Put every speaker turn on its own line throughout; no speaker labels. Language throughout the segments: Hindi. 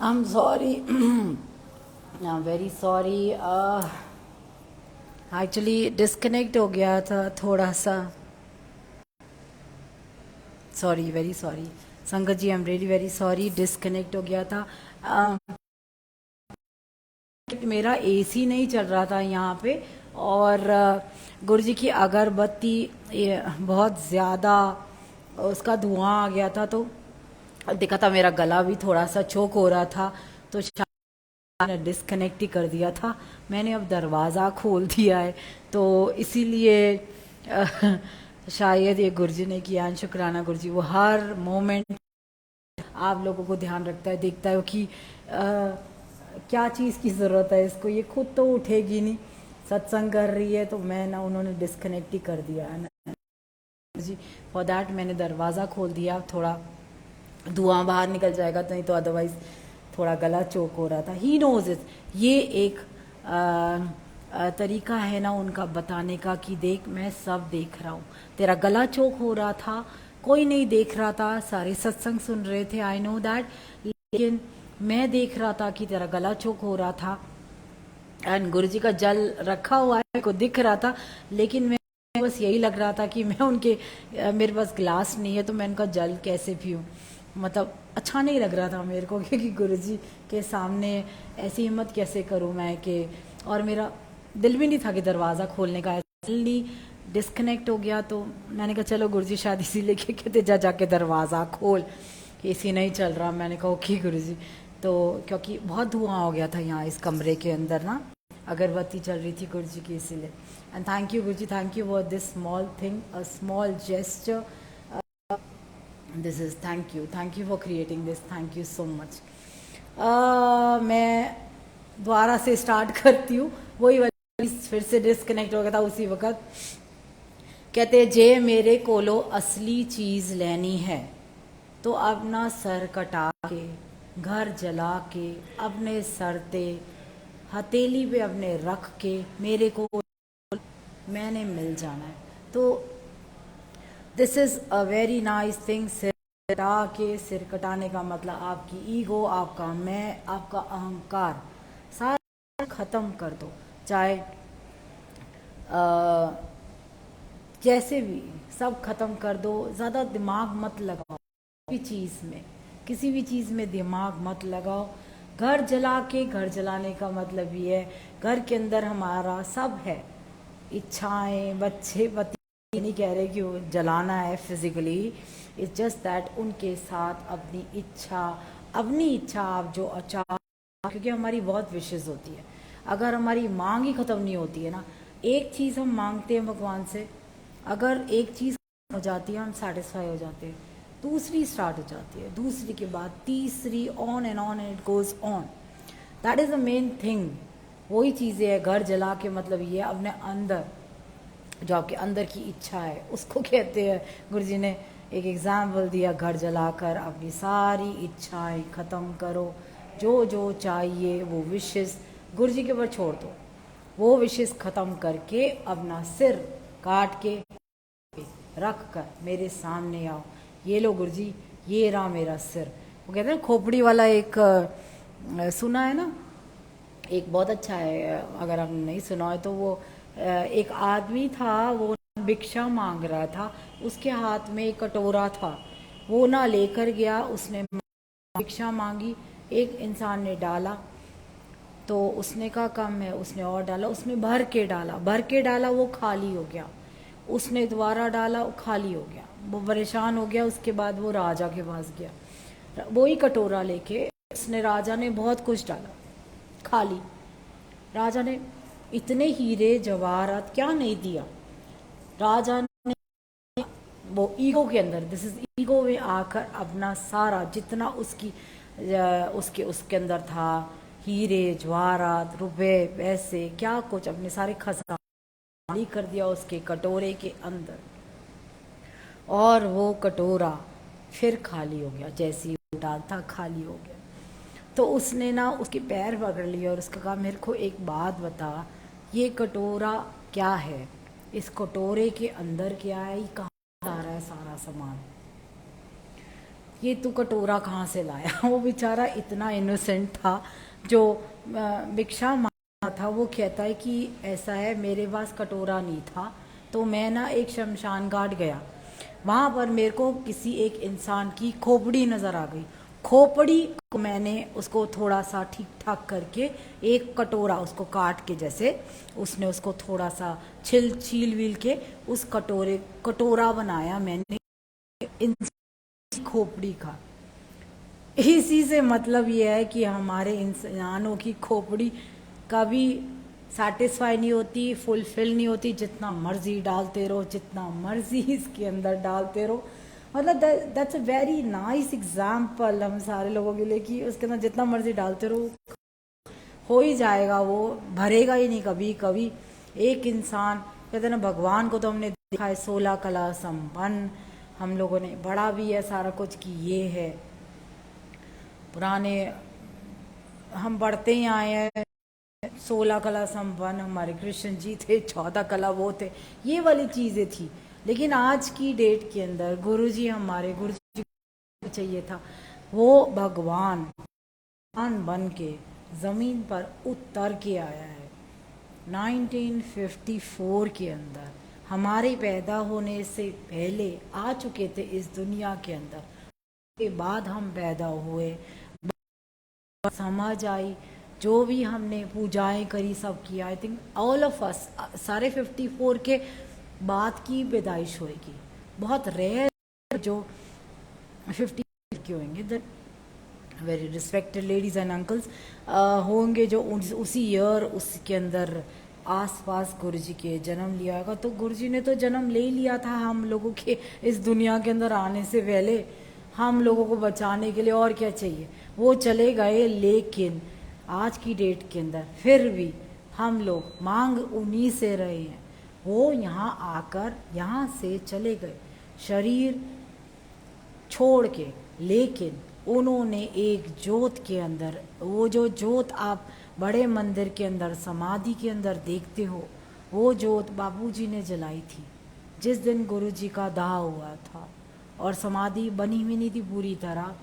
I'm sorry. I'm very sorry. Actually disconnect हो गया था थोड़ा सा. Sorry, very sorry. Sangat ji, I am really very sorry. Disconnect हो गया था. मेरा एसी नहीं चल रहा था यहाँ पे. और गुरुजी की अगरबत्ती बहुत ज़्यादा उसका धुआं आ गया था. तो देखा था मेरा गला भी थोड़ा सा चोक हो रहा था. तो मैंने डिस्कनेक्ट ही कर दिया था. मैंने अब दरवाज़ा खोल दिया है. तो इसीलिए शायद ये गुरुजी ने किया. शुक्राना गुरुजी, वो हर मोमेंट आप लोगों को ध्यान रखता है, देखता है कि क्या चीज़ की ज़रूरत है इसको. ये खुद तो उठेगी नहीं, सत्संग कर रही है. तो मैं ना, उन्होंने डिस्कनेक्ट ही कर दिया है ना जी. फॉर दैट मैंने दरवाज़ा खोल दिया. थोड़ा धुआं बाहर निकल जाएगा, नहीं तो अदरवाइज़ थोड़ा गला चोक हो रहा था. He knows it. ये एक तरीका है ना उनका बताने का कि देख, मैं सब देख रहा हूँ. तेरा गला चोक हो रहा था, कोई नहीं देख रहा था, सारे सत्संग सुन रहे थे, आई नो दैट, लेकिन मैं देख रहा था कि तेरा गला चोक हो रहा था. एंड गुरुजी का जल रखा हुआ है, को दिख रहा था, लेकिन मैं बस यही लग रहा था कि मैं उनके मेरे पास गिलास नहीं है तो मैं उनका जल कैसे पीऊँ. मतलब अच्छा नहीं लग रहा था मेरे को कि गुरुजी के सामने ऐसी हिम्मत कैसे करूँ मैं कि. और मेरा दिल भी नहीं था कि दरवाज़ा खोलने का. जल्दी डिस्कनेक्ट हो गया. तो मैंने कहा चलो गुरुजी शायद इसीलिए कहते जा जाके दरवाज़ा खोल, एसी नहीं चल रहा. मैंने कहा ओके गुरुजी. तो क्योंकि बहुत धुआं हो गया था यहाँ इस कमरे के अंदर ना, अगरबत्ती चल रही थी गुरुजी की, इसीलिए. And thank you Guruji, thank you for this small thing, a small gesture. This is thank you for creating this. Thank you so much. मैं दोबारा से स्टार्ट करती हूँ. वही वाली फिर से डिस्कनेक्ट हो गया था उसी वक्त. कहते जे मेरे कोलो असली चीज़ लेनी है तो अपना सर कटा के, घर जला के, अपने सर ते हथेली पे अपने रख के मेरे को मैंने मिल जाना है. तो this is a very nice thing. सिर कटा के, सिर कटाने का मतलब आपकी ईगो, आपका मैं, आपका अहंकार सारा ख़त्म कर दो. चाहे जैसे भी सब ख़त्म कर दो. ज़्यादा दिमाग मत लगाओ किसी भी चीज़ में, किसी भी चीज़ में दिमाग मत लगाओ. घर जला के, घर जलाने का मतलब ये है घर के अंदर हमारा सब है, इच्छाएं, बच्चे, पति. नहीं कह रहे कि वो जलाना है फिजिकली. इट्स जस्ट दैट उनके साथ अपनी इच्छा आप जो चाह, क्योंकि हमारी बहुत विशेष होती है. अगर हमारी मांग ही ख़त्म नहीं होती है ना, एक चीज़ हम मांगते हैं भगवान से, अगर एक चीज़ हो जाती है हम सेटिस्फाई हो जाते हैं, दूसरी स्टार्ट हो जाती है, दूसरी के बाद तीसरी, on and it goes on. That is the main thing. वही चीज़ें है घर जला के मतलब ये अपने अंदर जो आपके अंदर की इच्छा है उसको कहते हैं. गुरुजी ने एक एग्जाम्पल दिया, घर जलाकर अपनी सारी इच्छाएं ख़त्म करो. जो जो चाहिए वो विशेष गुरुजी के ऊपर छोड़ दो. वो विशेष ख़त्म करके अपना सिर काट के रख कर मेरे सामने आओ. ये लो गुरुजी, ये रहा मेरा सिर. वो कहते हैं खोपड़ी वाला एक सुना है ना, एक बहुत अच्छा है, अगर आपने नहीं सुना है तो. वो एक आदमी था, वो भिक्षा मांग रहा था, उसके हाथ में एक कटोरा था, वो ना लेकर गया, उसने भिक्षा मांगी, एक इंसान ने डाला तो उसने कहा कम है, उसने और डाला, उसने भर के डाला, वो खाली हो गया. उसने दोबारा डाला, वो खाली हो गया. वो परेशान हो गया. उसके बाद वो राजा के पास गया, वही कटोरा लेके. उसने राजा ने बहुत कुछ डाला, खाली. राजा ने इतने हीरे जवाहरात क्या नहीं दिया. राजा ने वो ईगो के अंदर, दिस इज ईगो में आकर अपना सारा जितना उसके अंदर था, हीरे जवाहरात, रुपए, पैसे, क्या कुछ, अपने सारे खजाने खाली कर दिया उसके कटोरे के अंदर. और वो कटोरा फिर खाली हो गया, जैसे ही वो डालता खाली हो गया. तो उसने ना उसके पैर पकड़ लिए और उसका कहा मेरे को एक बात बता, ये कटोरा क्या है, इस कटोरे के अंदर क्या है, ये कहाँ आ रहा है सारा सामान. ये तू कटोरा कहाँ से लाया? वो बेचारा इतना इनोसेंट था, जो भिक्षा मांगा था। वो कहता है कि ऐसा है, मेरे पास कटोरा नहीं था, तो मैं ना एक शमशान घाट गया, वहाँ पर मेरे को किसी एक इंसान की खोपड़ी नज़र आ गई। खोपड़ी को मैंने उसको थोड़ा सा ठीक ठाक करके, एक कटोरा उसको काट के, जैसे उसने उसको थोड़ा सा छील वील के उस कटोरा बनाया मैंने खोपड़ी का। इसी से मतलब ये है कि हमारे इंसानों की खोपड़ी कभी सेटिस्फाई नहीं होती, फुलफिल नहीं होती। जितना मर्जी डालते रहो, जितना मर्जी इसके अंदर डालते रहो, मतलब that's a very nice example हम सारे लोगों के लिए, कि उसके अंदर जितना मर्जी डालते रहो हो ही जाएगा, वो भरेगा ही नहीं कभी कभी। एक इंसान कहते ना, भगवान को तो हमने देखा है 16 कला संपन्न, हम लोगों ने बड़ा भी है सारा कुछ कि ये है। पुराने हम बढ़ते ही आए हैं, 16 कला संपन्न हमारे कृष्ण जी थे, 14 कला वो थे, ये वाली चीज़ें थी। लेकिन आज की डेट के अंदर गुरुजी, हमारे गुरुजी को चाहिए था वो भगवान बन के ज़मीन पर उतर के आया है 1954 के अंदर। हमारे पैदा होने से पहले आ चुके थे इस दुनिया के अंदर, के बाद हम पैदा हुए, समझ आई, जो भी हमने पूजाएं करी सब किया। I think all of us, सारे 54 के बाद की पैदाइश होएगी। बहुत रेयर जो 50 के होंगे, very respected ladies and uncles होंगे जो उसी ईयर उसके अंदर आसपास गुरुजी के जन्म लिया होगा। तो गुरुजी ने तो जन्म ले लिया था हम लोगों के इस दुनिया के अंदर आने से पहले, हम लोगों को बचाने के लिए, और क्या चाहिए। वो चले गए, लेकिन आज की डेट के अंदर फिर भी हम लोग मांग उन्हीं से रहे हैं। वो यहाँ आकर यहाँ से चले गए शरीर छोड़ के, लेकिन उन्होंने एक जोत के अंदर, वो जो जोत आप बड़े मंदिर के अंदर समाधि के अंदर देखते हो, वो जोत बापूजी ने जलाई थी जिस दिन गुरुजी का दाह हुआ था, और समाधि बनी हुई नहीं थी पूरी तरह,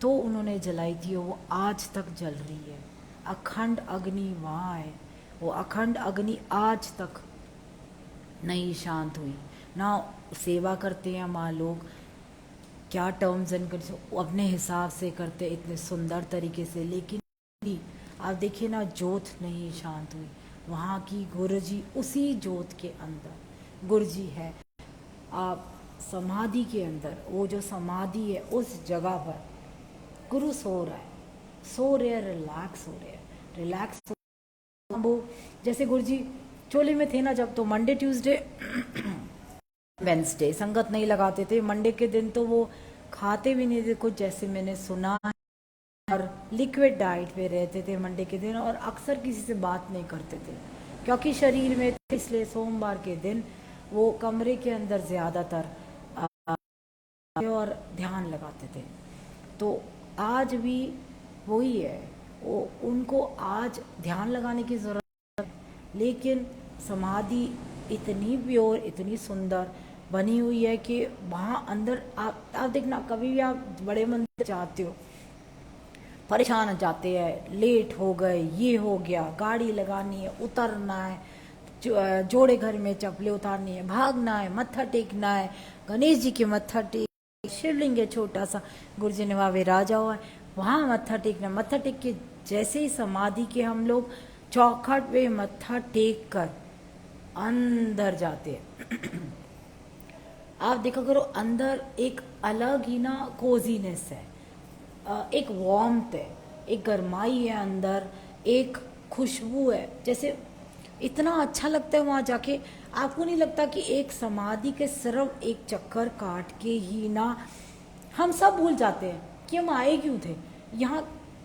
तो उन्होंने जलाई थी, और वो आज तक जल रही है। अखंड अग्नि वहाँ है, वो अखंड अग्नि आज तक नहीं शांत हुई ना। सेवा करते हैं हमारे लोग, क्या टर्म्स एंड कंडीशन अपने हिसाब से करते इतने सुंदर तरीके से, लेकिन आप देखिए ना, जोत नहीं शांत हुई। वहाँ की गुरुजी उसी जोत के अंदर गुरुजी है। आप समाधि के अंदर, वो जो समाधि है उस जगह पर गुरु सो रहा है, रिलैक्स हो रहे हैं, रिलैक्स। वो जैसे गुरुजी चोले में थे ना जब, तो मंडे ट्यूसडे वेंसडे संगत नहीं लगाते थे। मंडे के दिन तो वो खाते भी नहीं थे कुछ, जैसे मैंने सुना, और लिक्विड डाइट पे रहते थे मंडे के दिन, और अक्सर किसी से बात नहीं करते थे क्योंकि शरीर में थे। इसलिए सोमवार के दिन वो कमरे के अंदर ज़्यादातर और ध्यान लगाते थे। तो आज भी वही है, वो उनको आज ध्यान लगाने की ज़रूरत है, लेकिन समाधि इतनी प्योर, इतनी सुंदर बनी हुई है कि वहाँ अंदर आप देखना, कभी भी आप बड़े मंदिर जाते हो, परेशान हो जाते हैं, लेट हो गए, ये हो गया, गाड़ी लगानी है, उतरना है, जोड़े घर में चप्पलें उतारनी है, भागना है, मत्था टेकना है, गणेश जी के मत्था टेक, शिवलिंग है छोटा सा, गुरुजी ने वहाँ विराजा हुआ है, वहाँ मत्था टेकना। मत्था टेक के जैसे ही समाधि के हम लोग चौखट पे मत्था टेक कर अंदर जाते हैं आप देखो करो, अंदर एक अलग ही ना कोजीनेस है, एक वार्मथ है, एक गरमाई है अंदर, एक खुशबू है। जैसे इतना अच्छा लगता है वहाँ जाके। आपको नहीं लगता कि एक समाधि के सिर्फ एक चक्कर काट के ही ना हम सब भूल जाते हैं कि हम आए क्यों थे यहाँ,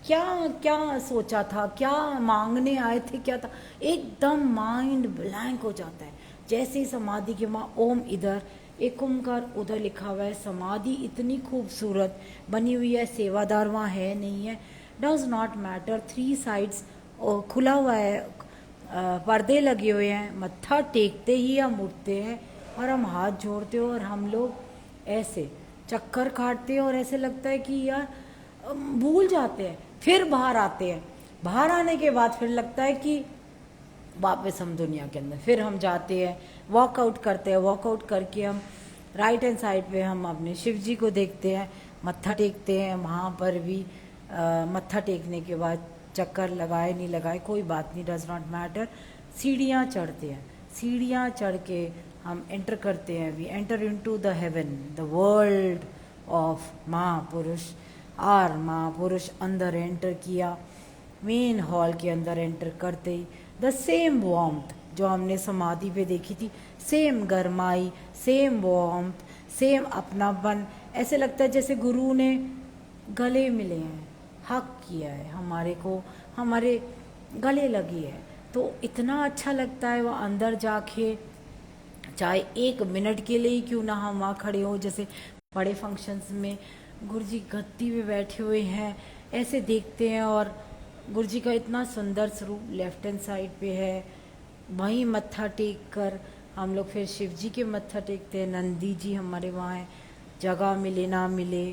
क्या क्या सोचा था, क्या मांगने आए थे, क्या था। एकदम माइंड ब्लैंक हो जाता है जैसे ही समाधि के वहाँ ओम इधर, एक ओमकार उधर लिखा हुआ है। समाधि इतनी खूबसूरत बनी हुई है, सेवादार वहाँ है नहीं है, डज नॉट मैटर। 3 साइड्स खुला हुआ है, पर्दे लगे हुए हैं, मत्था टेकते ही हम उठते हैं और हम हाथ जोड़ते हो, और हम लोग ऐसे चक्कर काटते हैं और ऐसे लगता है कि यार भूल जाते हैं, फिर बाहर आते हैं, बाहर आने के बाद फिर लगता है कि वापस हम दुनिया के अंदर, फिर हम जाते हैं वॉकआउट करते हैं, वॉकआउट करके हम राइट हैंड साइड पे हम अपने शिव जी को देखते हैं, मत्था टेकते हैं, वहाँ पर भी मत्था टेकने के बाद चक्कर लगाए नहीं लगाए कोई बात नहीं, डज नॉट मैटर, सीढ़ियाँ चढ़ते हैं, सीढ़ियाँ चढ़ के हम एंटर करते हैं, we enter into the heaven, the world of महापुरुष। और महापुरुष अंदर एंटर किया, मेन हॉल के अंदर एंटर करते ही द सेम वार्मथ जो हमने समाधि पे देखी थी, सेम गरमाई, सेम वार्मथ, सेम अपनापन, ऐसे लगता है जैसे गुरु ने गले मिले हैं, हक किया है हमारे को, हमारे गले लगी है। तो इतना अच्छा लगता है वह अंदर जाके, चाहे 1 मिनट के लिए ही क्यों ना हम वहाँ खड़े हों, जैसे बड़े फंक्शंस में गुरु जी गद्दी पे बैठे हुए हैं ऐसे देखते हैं, और गुरु जी का इतना सुंदर स्वरूप लेफ्ट हैंड साइड पे है, वहीं मत्था टेक कर हम लोग फिर शिव जी के मत्था टेकते हैं, नंदी जी हमारे वहाँ हैं, जगह मिले ना मिले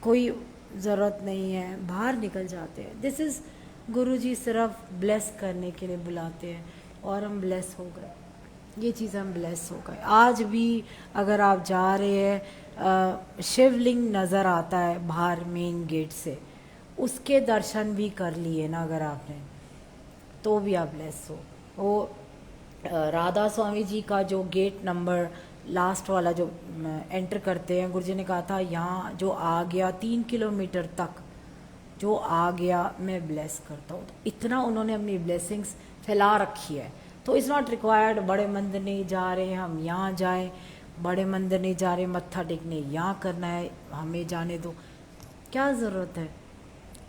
कोई ज़रूरत नहीं है, बाहर निकल जाते हैं। दिस इज़ गुरु जी सिर्फ ब्लेस करने के लिए बुलाते हैं और हम ब्लेस हो गए, ये चीज़ हम ब्लेस हो गए। आज भी अगर आप जा रहे हैं, शिवलिंग नज़र आता है बाहर मेन गेट से, उसके दर्शन भी कर लिए ना अगर आपने, तो भी आप ब्लेस हो। वो राधा स्वामी जी का जो गेट नंबर लास्ट वाला जो एंटर करते हैं, गुरुजी ने कहा था यहाँ जो आ गया 3 किलोमीटर तक जो आ गया मैं ब्लेस करता हूँ, तो इतना उन्होंने अपनी ब्लेसिंग्स फैला रखी है। तो इज़ नॉट रिक्वायर्ड बड़े मंदिर नहीं जा रहे हम यहाँ जाएं, बड़े मंदिर नहीं जा रहे मत्था टेकने यहाँ करना है हमें जाने दो, क्या ज़रूरत है।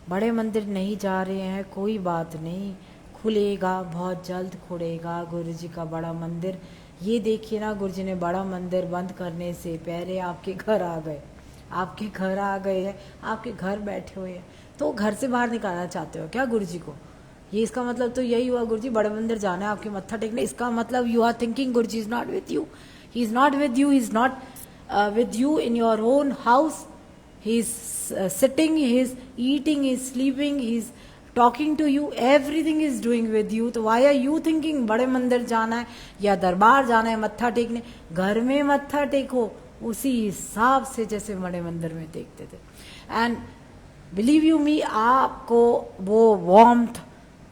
बड़े मंदिर नहीं जा रहे हैं कोई बात नहीं, खुलेगा बहुत जल्द, खुलेगा गुरु जी का बड़ा मंदिर। ये देखिए ना, गुरु जी ने बड़ा मंदिर बंद करने से पहले आपके घर आ गए, आपके घर आ गए हैं, आपके घर बैठे हुए हैं, तो घर से बाहर निकालना चाहते हो क्या गुरु जी को? ये इसका मतलब तो यही हुआ, गुरु जी बड़े मंदिर जाना है आपके मत्था टेकने, इसका मतलब you are thinking Guru ji is not with you, he is not with you, he is not with you in your own house, he is sitting, he is eating, he is sleeping, he is talking to you, everything is doing with you. तो why are you thinking बड़े मंदिर जाना है या दरबार जाना है मत्था टेकने? घर में मत्था टेको उसी हिसाब से जैसे बड़े मंदिर में टेकते थे। एंड बिलीव यू मी, आपको वो वार्मथ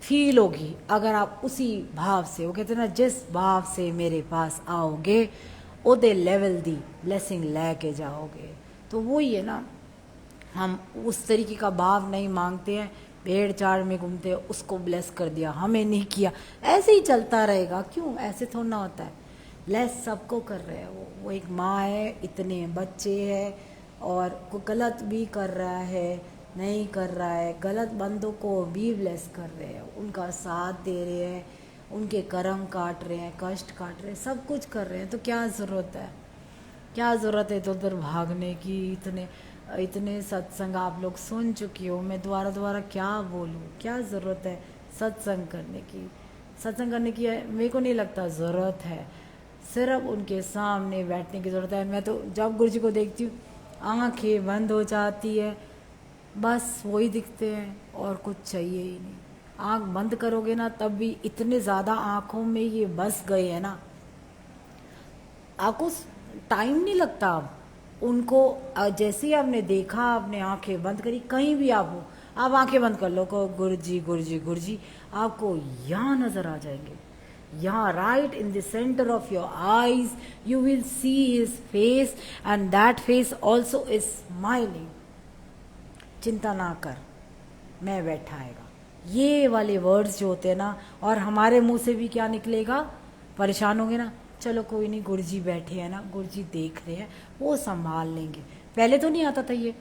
फील होगी अगर आप उसी भाव से, वो कहते हैं ना जिस भाव से मेरे पास आओगे ओदे लेवल दी ब्लेसिंग लेके जाओगे। तो वही है ना, हम उस तरीके का भाव नहीं मांगते हैं, भेड़ चाड़ में घूमते हैं, उसको ब्लेस कर दिया हमें नहीं किया, ऐसे ही चलता रहेगा। क्यों? ऐसे थोड़ा ना होता है, ब्लेस सबको कर रहे हैं। वो एक माँ है, इतने बच्चे हैं और कोई गलत भी कर रहा है, नहीं कर रहा है, गलत बंदों को भी ब्लेस कर रहे हैं, उनका साथ दे रहे हैं, उनके कर्म काट रहे हैं, कष्ट काट रहे हैं, सब कुछ कर रहे हैं। तो क्या ज़रूरत है, क्या ज़रूरत है इधर उधर भागने की? इतने सत्संग आप लोग सुन चुकी हो, मैं दोबारा दोबारा क्या बोलूँ? क्या ज़रूरत है सत्संग करने की? सत्संग करने की मेरे को नहीं लगता ज़रूरत है, सिर्फ उनके सामने बैठने की ज़रूरत है। मैं तो जब गुरु जी को देखती हूँ आँखें बंद हो जाती है, बस वही दिखते हैं और कुछ चाहिए ही नहीं। आँख बंद करोगे ना तब भी इतने ज़्यादा आँखों में ये बस गए हैं ना, आपको टाइम नहीं लगता। उनको जैसे ही आपने देखा, आपने आंखें बंद करी, कहीं भी आप हो, आप आंखें बंद कर लो, को गुरु जी गुरु जी गुरु जी, आपको यहाँ नजर आ जाएंगे, यहाँ right in the centre of your eyes you will see his face and that face also is smiling. चिंता ना कर, मैं बैठा आएगा, ये वाले वर्ड्स जो होते हैं ना, और हमारे मुंह से भी क्या निकलेगा? परेशान होंगे ना, चलो कोई नहीं, गुरु जी बैठे हैं ना, गुरु जी देख रहे हैं, वो संभाल लेंगे। पहले तो नहीं आता था ये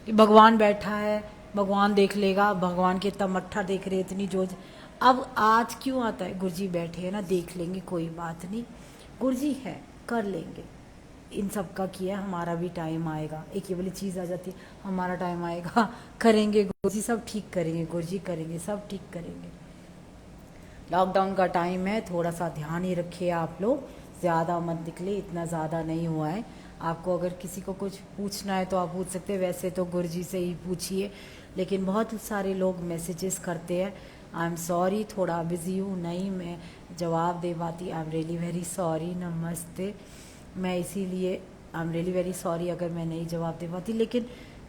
कि भगवान बैठा है, भगवान देख लेगा, भगवान के इतना मत्था देख रहे, इतनी जोज। अब आज क्यों आता है? गुरु जी बैठे हैं ना, देख लेंगे, कोई बात नहीं, गुरु जी है, कर लेंगे। इन सब का किया, हमारा भी टाइम आएगा। एक ये वाली चीज़ आ जाती है, हमारा टाइम आएगा, करेंगे गुरु जी, सब ठीक करेंगे, गुरु जी करेंगे, सब ठीक करेंगे। लॉकडाउन का टाइम है, थोड़ा सा ध्यान ही रखिए आप लोग, ज़्यादा मत निकले, इतना ज़्यादा नहीं हुआ है, आपको अगर किसी को कुछ पूछना है तो आप पूछ सकते हैं, वैसे तो गुरु जी से ही पूछिए। लेकिन बहुत सारे लोग मैसेजेस करते हैं, आई एम सॉरी थोड़ा बिज़ी हूँ, नहीं मैं जवाब दे पाती, आई एम रियली वेरी सॉरी, नमस्ते। मैं इसीलिए आई एम रियली वेरी सॉरी अगर मैं नहीं जवाब दे पाती, लेकिन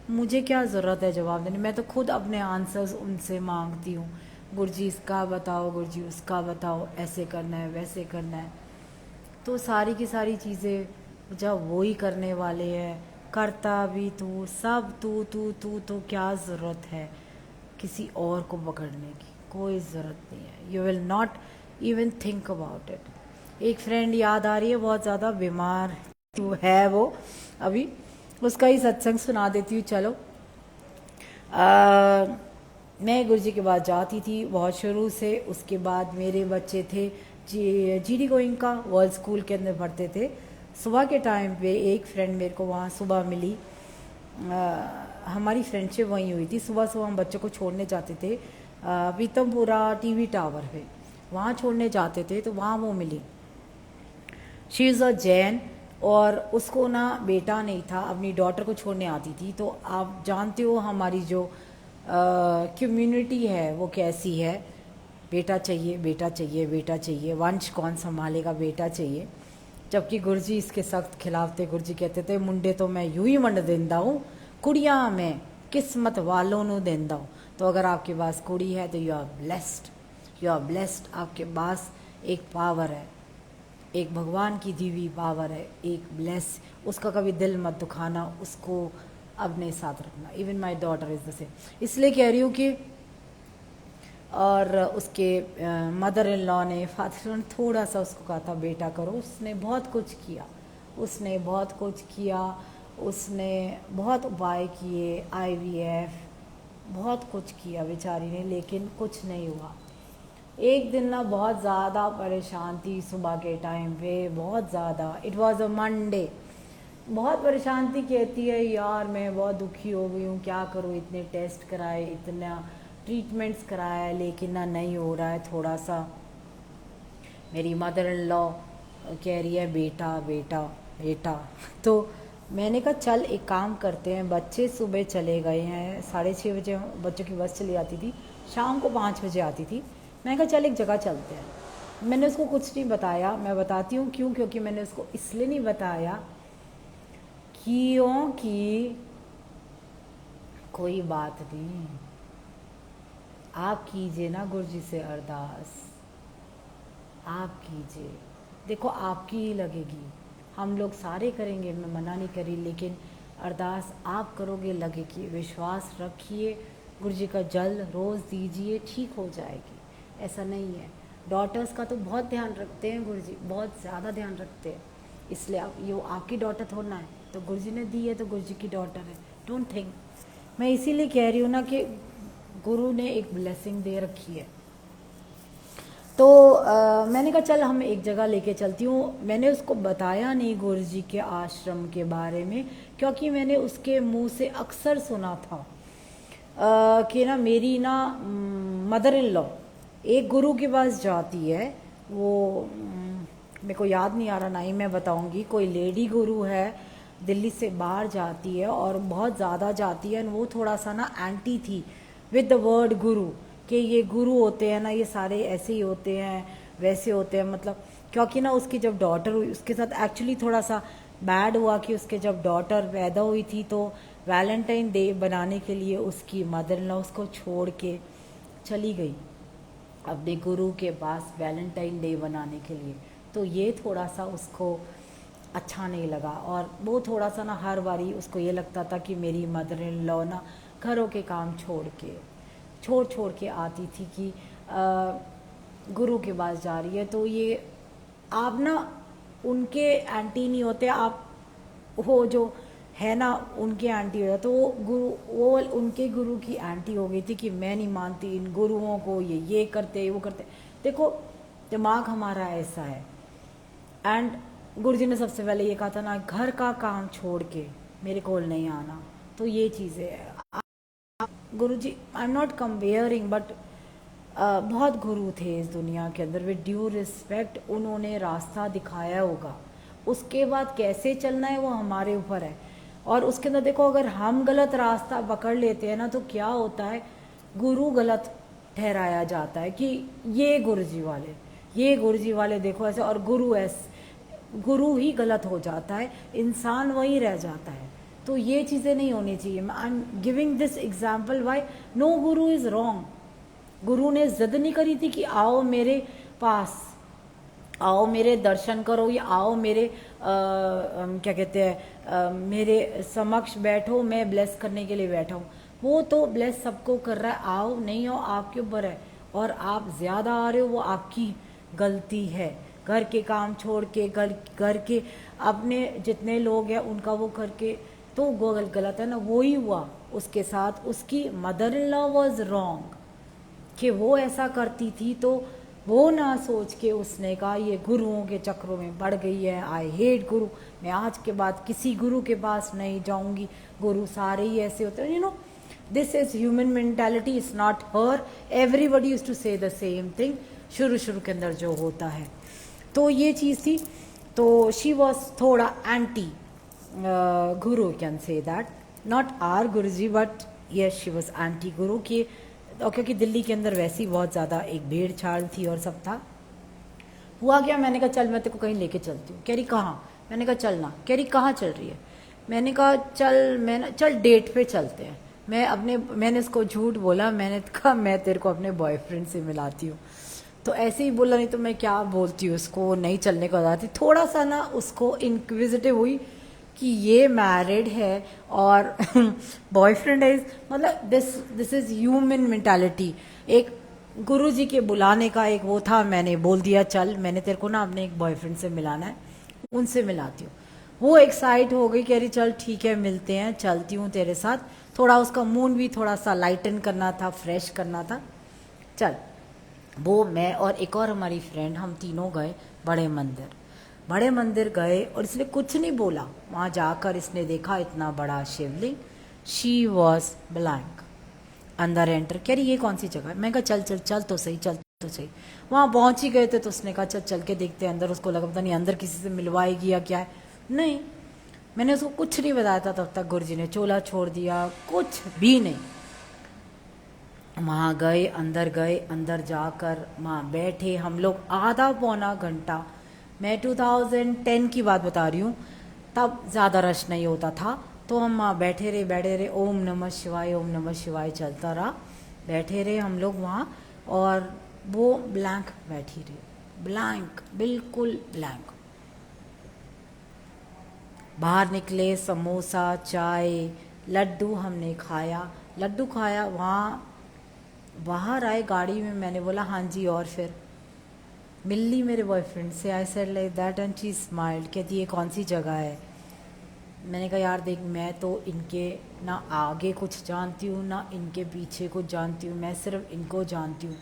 मुझे क्या ज़रूरत है जवाब देने, मैं तो खुद अपने आंसर्स उनसे मांगती हूँ। गुरुजी इसका बताओ, गुरुजी उसका बताओ, ऐसे करना है वैसे करना है। तो सारी की सारी चीज़ें जब वो ही करने वाले हैं, करता भी तू, सब तू तू तू, तो क्या ज़रूरत है किसी और को पकड़ने की, कोई ज़रूरत नहीं है। You will not even think about it. एक फ्रेंड याद आ रही है, बहुत ज़्यादा बीमार तो है वो अभी, उसका ही सत्संग सुना देती हूँ। चलो, मैं गुरुजी के पास जाती थी बहुत शुरू से। उसके बाद मेरे बच्चे थे जीडी गोइंका वर्ल्ड स्कूल के अंदर पढ़ते थे। सुबह के टाइम पे एक फ्रेंड मेरे को वहाँ सुबह मिली, हमारी फ्रेंडशिप वहीं हुई थी। सुबह सुबह हम बच्चों को छोड़ने जाते थे पीतमपुरा टीवी टावर पे, वहाँ छोड़ने जाते थे तो वहाँ वो मिली। शी इज़ अ जैन, और उसको ना बेटा नहीं था, अपनी डॉटर को छोड़ने आती थी। तो आप जानते हो हमारी जो कम्युनिटी है वो कैसी है, बेटा चाहिए बेटा चाहिए बेटा चाहिए, वंश कौन संभालेगा, बेटा चाहिए। जबकि गुरुजी इसके सख्त खिलाफ थे। गुरुजी कहते थे मुंडे तो मैं यूं ही वंड देंदा हूँ, कुड़ियाँ मैं किस्मत वालों नू देंदा हूँ। तो अगर आपके पास कुड़ी है तो you are blessed, you are blessed. आपके पास एक पावर है, एक भगवान की दी हुई पावर है, एक ब्लेस। उसका कभी दिल मत दुखाना, उसको अपने साथ रखना। Even my daughter is the same. इसलिए कह रही हूँ कि, और उसके मदर इन लॉ ने, फादर ने थोड़ा सा उसको कहा था बेटा करो। उसने बहुत कुछ किया, उसने बहुत कुछ किया, उसने बहुत उपाय किए, IVF बहुत कुछ किया बेचारी ने, लेकिन कुछ नहीं हुआ। एक दिन ना बहुत ज़्यादा परेशान थी सुबह के टाइम पे, बहुत ज़्यादा। इट वॉज़ अ मंडे, बहुत परेशान थी। कहती है यार मैं बहुत दुखी हो गई हूँ, क्या करूँ, इतने टेस्ट कराए, इतना ट्रीटमेंट्स कराया, लेकिन ना नहीं हो रहा है थोड़ा सा। मेरी मदर इन लॉ कह रही है बेटा बेटा बेटा। तो मैंने कहा चल एक काम करते हैं, बच्चे सुबह चले गए हैं, 6:30 बजे बच्चों की बस चली जाती थी, शाम को 5 बजे आती थी। मैंने कहा चल एक जगह चलते हैं। मैंने उसको कुछ नहीं बताया, मैं बताती हूँ क्यों, क्योंकि मैंने उसको इसलिए नहीं बताया क्योंकि कोई बात नहीं, आप कीजिए ना गुरुजी से अरदास, आप कीजिए, देखो आपकी ही लगेगी। हम लोग सारे करेंगे, मैं मना नहीं करी, लेकिन अरदास आप करोगे लगेगी। विश्वास रखिए, गुरुजी का जल रोज़ दीजिए, ठीक हो जाएगी। ऐसा नहीं है, डॉटर्स का तो बहुत ध्यान रखते हैं गुरुजी, बहुत ज़्यादा ध्यान रखते हैं। इसलिए आप, ये आपकी डॉटर थोड़ा है, तो गुरुजी ने दी है तो गुरुजी की डॉटर है, डोंट थिंक। मैं इसीलिए कह रही हूँ ना कि गुरु ने एक ब्लेसिंग दे रखी है। तो मैंने कहा चल हम एक जगह लेके चलती हूँ। मैंने उसको बताया नहीं गुरुजी के आश्रम के बारे में, क्योंकि मैंने उसके मुंह से अक्सर सुना था कि ना मेरी ना मदर इन लॉ एक गुरु के पास जाती है, वो मेरे को याद नहीं आ रहा, ना ही मैं बताऊंगी, कोई लेडी गुरु है, दिल्ली से बाहर जाती है और बहुत ज़्यादा जाती है। वो थोड़ा सा ना एंटी थी विद द वर्ड गुरु, कि ये गुरु होते हैं ना, ये सारे ऐसे ही होते हैं वैसे होते हैं, मतलब क्योंकि ना उसकी जब डॉटर हुई, उसके साथ एक्चुअली थोड़ा सा बैड हुआ कि उसके जब डॉटर पैदा हुई थी तो वैलेंटाइन डे बनाने के लिए उसकी मदर इन लॉ उसको छोड़ के चली गई अपने गुरु के पास वैलेंटाइन डे बनाने के लिए। तो ये थोड़ा सा उसको अच्छा नहीं लगा, और वो थोड़ा सा ना हर बारी उसको ये लगता था कि मेरी मदर इन लॉ ना घरों के काम छोड़ के आती थी कि गुरु के पास जा रही है। तो ये आप ना उनके आंटी नहीं होते, आप वो जो है ना उनके आंटी हो जाए, तो वो उनके गुरु की आंटी हो गई थी कि मैं नहीं मानती इन गुरुओं को, ये करते वो करते। देखो दिमाग हमारा ऐसा है। एंड गुरुजी ने सबसे पहले ये कहा था ना, घर का काम छोड़ के मेरे कोल नहीं आना। तो ये चीज़ें है Guruji, I am not comparing, but बहुत गुरु थे इस दुनिया के अंदर, विद ड्यू रिस्पेक्ट उन्होंने रास्ता दिखाया होगा, उसके बाद कैसे चलना है वो हमारे ऊपर है। और उसके अंदर देखो, अगर हम गलत रास्ता पकड़ लेते हैं ना तो क्या होता है, गुरु गलत ठहराया जाता है कि ये गुरुजी वाले देखो ऐसे, और गुरु ही गलत हो जाता है, इंसान वही रह जाता है। तो ये चीज़ें नहीं होनी चाहिए। I am giving this example why no guru is wrong. गुरु ने जिद नहीं करी थी कि आओ मेरे पास, आओ मेरे दर्शन करो, या आओ मेरे क्या कहते हैं मेरे समक्ष बैठो, मैं ब्लेस करने के लिए बैठा हूँ। वो तो ब्लेस सबको कर रहा है, आओ नहीं आओ आपके ऊपर है। और आप ज़्यादा आ रहे हो वो आपकी गलती है। घर के काम छोड़ के, घर के अपने जितने लोग हैं उनका वो करके, तो वो गलत है ना। वो ही हुआ उसके साथ, उसकी mother in law was wrong कि वो ऐसा करती थी। तो वो ना सोच के उसने कहा ये गुरुओं के चक्रों में पड़ गई है, आई हेट गुरु, मैं आज के बाद किसी गुरु के पास नहीं जाऊंगी, गुरु सारे ही ऐसे होते हैं। You know, this is human mentality, is not her, everybody use to say the same thing शुरू के अंदर जो होता है। तो ये चीज़ थी। तो शी वॉज थोड़ा anti guru, can say that, not are Guru ji but yes she was anti guru की। और क्योंकि दिल्ली के अंदर वैसी बहुत ज़्यादा एक भीड़ छाड़ थी और सब था। हुआ क्या, मैंने कहा चल मैं तेरे को कहीं लेके चलती हूँ। कह रही कहाँ, मैंने कहा चलना। कह रही कहाँ चल रही है, मैंने कहा चल डेट पे चलते हैं। मैंने इसको झूठ बोला, मैंने कहा मैं तेरे को अपने बॉयफ्रेंड से मिलाती हूँ। तो ऐसे ही बोला, नहीं तो मैं क्या बोलती हूँ उसको, नहीं चलने को बताती। थोड़ा सा ना उसको इंक्विजिटिव हुई कि ये मैरिड है और बॉयफ्रेंड है, मतलब दिस इज ह्यूमन मेंटालिटी। एक गुरुजी के बुलाने का एक वो था, मैंने बोल दिया चल मैंने तेरे को ना अपने एक बॉयफ्रेंड से मिलाना है, उनसे मिलाती हूँ। वो एक्साइट हो गई, कह रही चल ठीक है मिलते हैं, चलती हूँ तेरे साथ। थोड़ा उसका मूड भी थोड़ा सा लाइटन करना था, फ्रेश करना था। चल, वो मैं और एक और हमारी फ्रेंड, हम तीनों गए बड़े मंदिर गए। और इसने कुछ नहीं बोला, वहाँ जाकर इसने देखा इतना बड़ा शिवलिंग। She was blank. अंदर एंटर, कह रही ये कौन सी जगह है। मैं कहा चल तो सही। वहाँ पहुँच ही गए थे तो उसने कहा चल के देखते हैं अंदर। उसको लगा पता नहीं अंदर किसी से मिलवाएगी या क्या है। नहीं, मैंने उसको कुछ नहीं बताया था तब तक गुरुजी ने चोला छोड़ दिया, कुछ भी नहीं। वहाँ गए, अंदर जाकर वहाँ बैठे हम लोग आधा पौना घंटा। मैं 2010 की बात बता रही हूँ, तब ज़्यादा रश नहीं होता था। तो हम वहाँ बैठे रहे, ओम नमः शिवाय चलता रहा। बैठे रहे हम लोग वहाँ, और वो ब्लैंक बैठी रही, ब्लैंक, बिल्कुल ब्लैंक। बाहर निकले, समोसा, चाय, लड्डू हमने खाया, वहाँ बाहर आए गाड़ी में। मैंने बोला हाँ जी, और फिर मिल ली मेरे बॉयफ्रेंड से। I said like that and she smiled. कहती ये कौन सी जगह है। मैंने कहा यार देख, मैं तो इनके ना आगे कुछ जानती हूँ ना इनके पीछे कुछ जानती हूँ, मैं सिर्फ इनको जानती हूँ।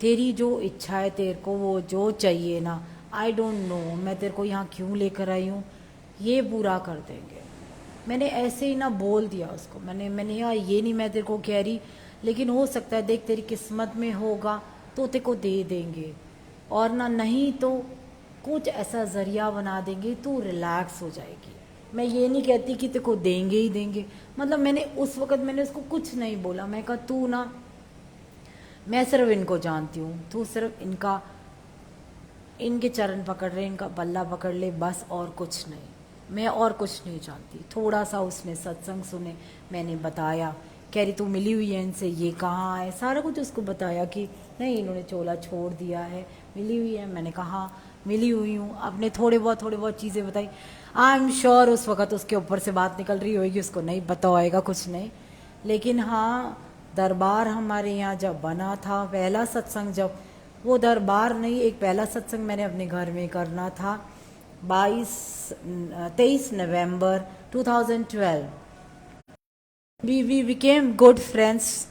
तेरी जो इच्छा है, तेरे को वो जो चाहिए ना, आई डोंट नो मैं तेरे को यहाँ क्यों लेकर आई हूँ, ये पूरा कर देंगे। मैंने ऐसे ही ना बोल दिया उसको। मैंने यार ये नहीं मैं तेरे को कह रही, लेकिन हो सकता है देख तेरी किस्मत में होगा तो तेरे को दे देंगे, और ना नहीं तो कुछ ऐसा ज़रिया बना देंगे, तू रिलैक्स हो जाएगी। मैं ये नहीं कहती कि तेरे को देंगे ही देंगे, मतलब मैंने उस वक़्त मैंने उसको कुछ नहीं बोला। मैं कहा तू ना, मैं सिर्फ इनको जानती हूँ, तू सिर्फ इनके चरण पकड़ रहे, इनका पल्ला पकड़ ले बस, और कुछ नहीं, मैं और कुछ नहीं जानती। थोड़ा सा उसने सत्संग सुने, मैंने बताया। कह रही तू मिली हुई है इनसे, ये कहाँ है, सारा कुछ उसको बताया कि नहीं इन्होंने चोला छोड़ दिया है, मिली हुई है। मैंने कहा हाँ मिली हुई हूँ। अपने थोड़े बहुत चीज़ें बताई। आई एम श्योर उस वक़्त उसके ऊपर से बात निकल रही होगी, उसको नहीं पता होएगा कुछ नहीं। लेकिन हाँ, दरबार हमारे यहाँ जब बना था, पहला सत्संग, जब वो दरबार नहीं, एक पहला सत्संग मैंने अपने घर में करना था 23 नवंबर 2012। वी बिकेम गुड फ्रेंड्स,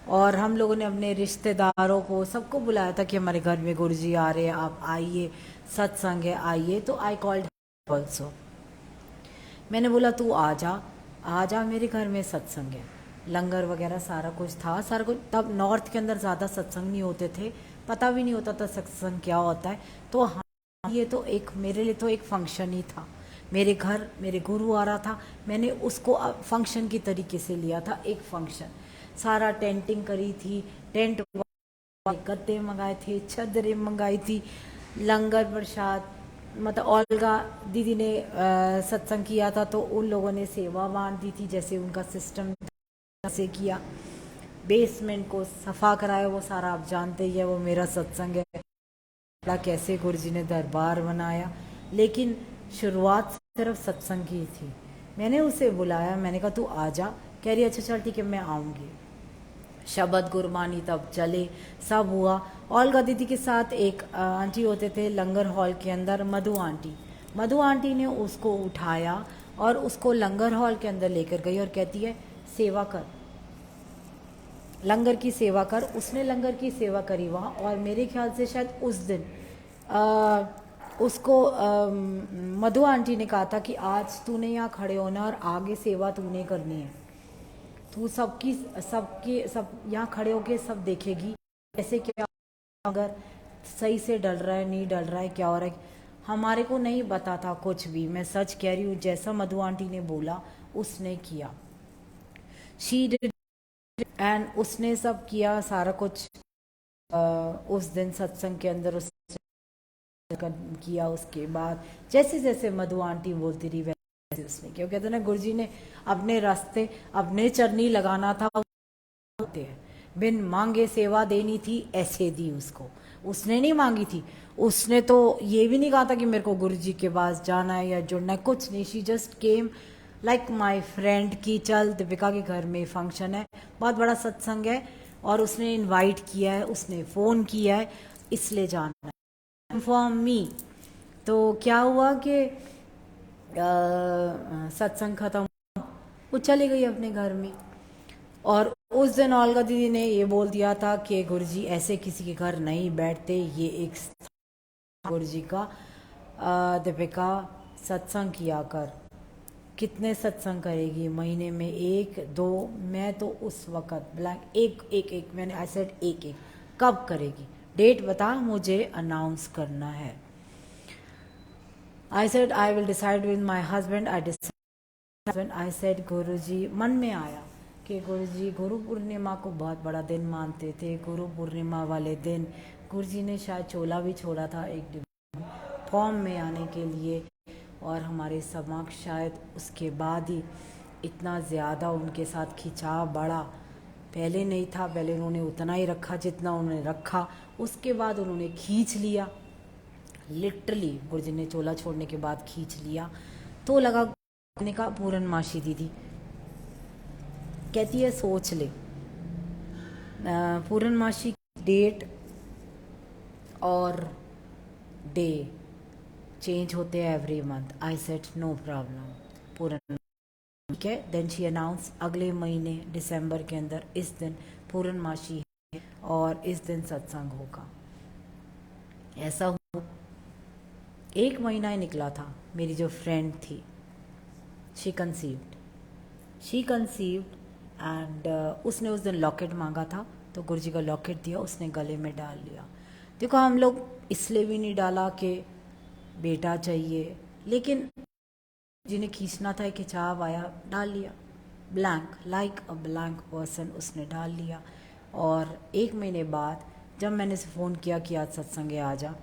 और हम लोगों ने अपने रिश्तेदारों को सबको बुलाया था कि हमारे घर में गुरुजी आ रहे हैं, आप आइए, सत्संग है आइए। तो आई कॉल्ड ऑल्सो, मैंने बोला तू आ जा मेरे घर में सत्संग है। लंगर वगैरह सारा कुछ था, सारा कुछ। तब नॉर्थ के अंदर ज़्यादा सत्संग नहीं होते थे, पता भी नहीं होता था सत्संग क्या होता है। तो ये तो एक मेरे लिए तो एक फंक्शन ही था। मेरे घर मेरे गुरु आ रहा था, मैंने उसको फंक्शन की तरीके से लिया था, एक फंक्शन। सारा टेंटिंग करी थी, टेंट गद्दे मंगाए थे, चादरें मंगाई थी, लंगर प्रसाद, मतलब ओल्गा दीदी ने सत्संग किया था तो उन लोगों ने सेवा बांट दी थी, जैसे उनका सिस्टम से किया। बेसमेंट को सफा कराया, वो सारा आप जानते ही है, वो मेरा सत्संग है। कैसे गुरुजी ने दरबार बनाया, लेकिन शुरुआत सिर्फ सत्संग की थी। मैंने उसे बुलाया, मैंने कहा तू आ जा। कह रही अच्छा चल ठीक है मैं आऊँगी। शब्द गुरबानी तब चले, सब हुआ। ओल्गा दीदी के साथ एक आंटी होते थे लंगर हॉल के अंदर, मधु आंटी। मधु आंटी ने उसको उठाया और उसको लंगर हॉल के अंदर लेकर गई और कहती है सेवा कर, लंगर की सेवा कर। उसने लंगर की सेवा करी वहाँ, और मेरे ख्याल से शायद उस दिन उसको मधु आंटी ने कहा था कि आज तूने यहाँ खड़े होना और आगे सेवा तूने करनी है, तू सबकी सबके सब यहाँ खड़े होके सब देखेगी ऐसे क्या, अगर सही से डल रहा है नहीं डल रहा है क्या हो रहा है। हमारे को नहीं पता था कुछ भी, मैं सच कह रही हूँ, जैसा मधु आंटी ने बोला उसने किया, शी डिड, एंड उसने सब किया सारा कुछ। उस दिन सत्संग के अंदर उस किया। उसके बाद जैसे जैसे मधु आंटी बोलती रही वैसे उसने किया। कहते ना गुरुजी ने अपने रास्ते अपने चरनी लगाना था, होते हैं बिन मांगे सेवा देनी थी, ऐसे दी उसको। उसने नहीं मांगी थी, उसने तो ये भी नहीं कहा था कि मेरे को गुरुजी के पास जाना है या जुड़ना है, कुछ नहीं। She just came like my friend की चल दीपिका के घर में फंक्शन है, बहुत बड़ा सत्संग है और उसने इनवाइट किया है, उसने फ़ोन किया है, इसलिए जाना है फॉर मी। तो क्या हुआ कि सत्संग खत्म, वो चली गई अपने घर में। और उस दिन ओल्गा दीदी ने ये बोल दिया था कि गुरुजी ऐसे किसी के घर नहीं बैठते, ये एक गुरुजी का, दीपिका सत्संग किया कर। कितने सत्संग करेगी महीने में, एक दो? मैं तो उस वक़्त ब्लैंक, एक एक एक मैंने आई सेड एक एक, कब करेगी, डेट बता, मुझे अनाउंस करना है। I said I will decide with my husband. I said Guruji, मन में आया कि गुरुजी गुरु पूर्णिमा को बहुत बड़ा दिन मानते थे। गुरु पूर्णिमा वाले दिन गुरुजी ने शायद चोला भी छोड़ा था एक फॉर्म में आने के लिए, और हमारे समक्ष शायद उसके बाद ही इतना ज़्यादा उनके साथ खिंचाव बढ़ा। पहले नहीं था, पहले उन्होंने उतना ही रखा जितना उन्होंने रखा, उसके बाद उन्होंने खींच लिया, लिटरली गुरुजी ने चोला छोड़ने के बाद खींच लिया। तो लगा का पूर्णमासी दीदी कहती है सोच ले, पूर्णमासी डेट और डे चेंज होते हैं every month. I said no problem, पूर्ण ठीक है। देन शी अनाउंस अगले महीने दिसंबर के अंदर इस दिन पूर्णमासी है और इस दिन सत्संग होगा। ऐसा हो, एक महीना ही निकला था, मेरी जो फ्रेंड थी शी कंसीव्ड एंड उसने उस दिन लॉकेट मांगा था, तो गुरुजी का लॉकेट दिया, उसने गले में डाल लिया। देखो हम लोग इसलिए भी नहीं डाला कि बेटा चाहिए, लेकिन जिन्हें खींचना था, खिंचाव आया, डाल लिया, blank like a blank person उसने डाल लिया। और एक महीने बाद जब मैंने उसे फ़ोन किया कि आज सत्संग आ जा,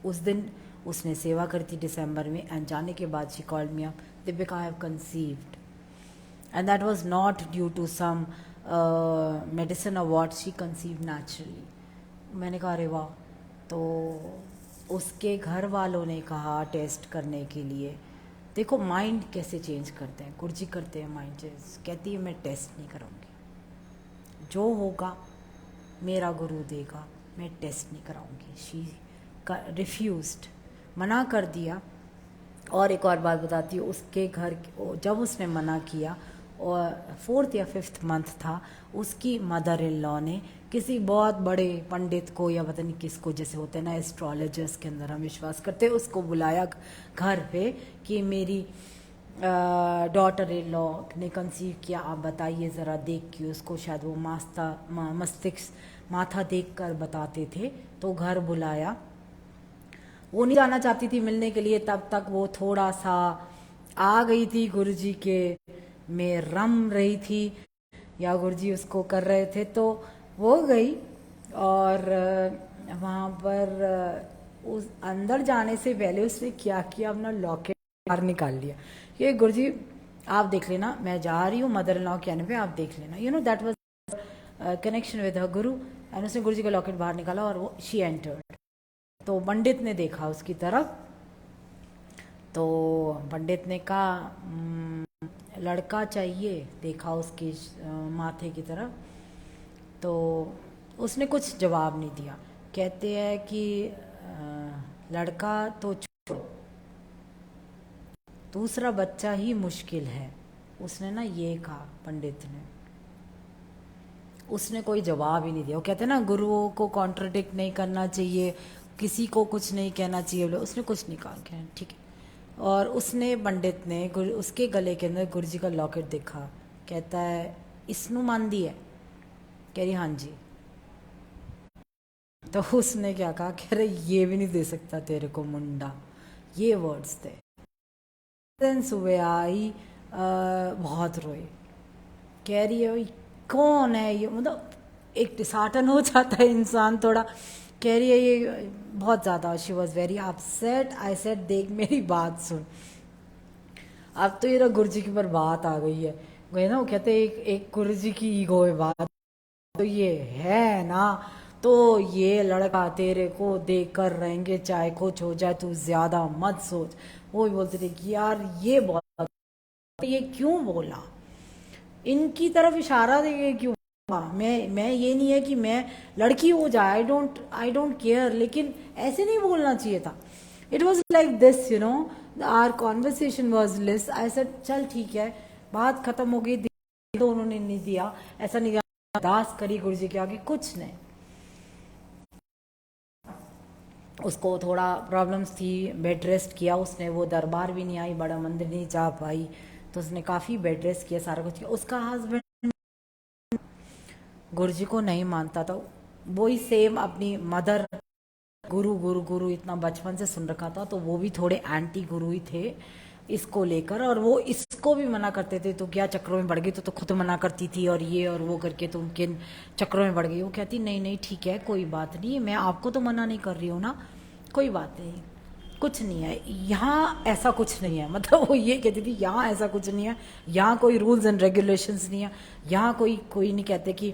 उस दिन उसने सेवा करी थी दिसंबर में, एंड जाने के बाद she called me up, Deepika I have conceived, and that was not due to some medicine और व्हाट, शी कंसीव्ड नेचुरली। मैंने कहा अरे वाह। तो उसके घर वालों ने कहा टेस्ट करने के लिए। देखो माइंड कैसे चेंज करते हैं, गुरुजी करते हैं माइंड चेंज। कहती है मैं टेस्ट नहीं कराऊंगी, जो होगा मेरा गुरु देगा, मैं टेस्ट नहीं कराऊंगी। शी रिफ्यूज्ड, मना कर दिया। और एक और बात बताती हूँ, उसके घर जब उसने मना किया और 4th या 5th मंथ था, उसकी मदर इन लॉ ने किसी बहुत बड़े पंडित को या पता नहीं किसको, जैसे होते हैं ना एस्ट्रोलॉजर्स के अंदर हम विश्वास करते हैं, उसको बुलाया घर पे कि मेरी डॉटर इन लॉ ने कंसीव किया, आप बताइए ज़रा देख के उसको। शायद वो मस्तिष्क माथा देख कर बताते थे, तो घर बुलाया वो नहीं जाना चाहती थी मिलने के लिए, तब तक वो थोड़ा सा आ गई थी गुरुजी के में रम रही थी, या गुरुजी उसको कर रहे थे, तो वो गई और वहाँ पर उस अंदर जाने से पहले उसने क्या किया, अपना लॉकेट बाहर निकाल लिया। ये गुरुजी आप देख लेना, मैं जा रही हूँ मदर इन लॉ के आने पे, आप देख लेना, you know that was connection with her Guru. And उसने गुरुजी का लॉकेट बाहर निकाला और वो शी एंटर्ड। तो पंडित ने देखा उसकी तरफ, तो पंडित ने कहा लड़का चाहिए, देखा उसके माथे की तरफ, तो उसने कुछ जवाब नहीं दिया। कहते हैं कि लड़का तो छोड़ो, दूसरा बच्चा ही मुश्किल है, उसने ना ये कहा पंडित ने। उसने कोई जवाब ही नहीं दिया। वो कहते हैं ना गुरुओं को कॉन्ट्रडिक्ट नहीं करना चाहिए, किसी को कुछ नहीं कहना चाहिए, उसने कुछ नहीं कहा, ठीक है। और उसने पंडित ने उसके गले के अंदर गुरुजी का लॉकेट देखा। कहता है इसनू मानदी है? कह रही हाँ जी। तो उसने क्या कहा, कह रहे ये भी नहीं दे सकता तेरे को मुंडा, ये वर्ड्स थे। दिन सुबह आई, बहुत रोई, कह रही है कौन है ये, मतलब एक डिसार्टन हो जाता है इंसान थोड़ा। कह रही है ये बहुत ज़्यादा, she was very upset. I said देख मेरी बात सुन, अब तो ये गुरुजी के ऊपर बात आ गई है, गए ना, वो कहते एक गुरुजी की ईगो है बात, तो ये है ना, तो ये लड़का तेरे को देख कर रहेंगे चाहे कुछ हो जाए, तू ज़्यादा मत सोच। वो भी बोलते थे कि यार ये बहुत, ये क्यों बोला, इनकी तरफ इशारा देके क्यों। मैं ये नहीं है कि मैं लड़की हो जाए, आई डोंट केयर, लेकिन ऐसे नहीं बोलना चाहिए था। It was like this, you know, our conversation was less. I said चल ठीक है, बात खत्म हो गई, तो उन्होंने नहीं दिया, ऐसा नहीं अरदास करी गुरुजी के आगे, कुछ नहीं। उसको थोड़ा प्रॉब्लम्स थी, बेड रेस्ट किया उसने, वो दरबार भी नहीं आई, बड़ा मंदिर नहीं जा पाई, तो उसने काफ़ी बेड रेस्ट किया, सारा कुछ किया। उसका हस्बैंड गुरुजी को नहीं मानता था, वही सेम अपनी मदर, गुरु गुरु गुरु इतना बचपन से सुन रखा था, तो वो भी थोड़े एंटी गुरु ही थे इसको लेकर, और वो इसको भी मना करते थे, तो क्या चक्रों में बढ़ गई, तो खुद मना करती थी और ये और वो करके तो उनके चक्रों में बढ़ गई। वो कहती नहीं नहीं ठीक है, कोई बात नहीं, मैं आपको तो मना नहीं कर रही हूँ ना, कोई बात नहीं, कुछ नहीं है यहाँ, ऐसा कुछ नहीं है। मतलब वो ये कहती थी यहाँ ऐसा कुछ नहीं है, यहाँ कोई रूल्स एंड रेगुलेशंस नहीं है, यहाँ कोई नहीं कहते कि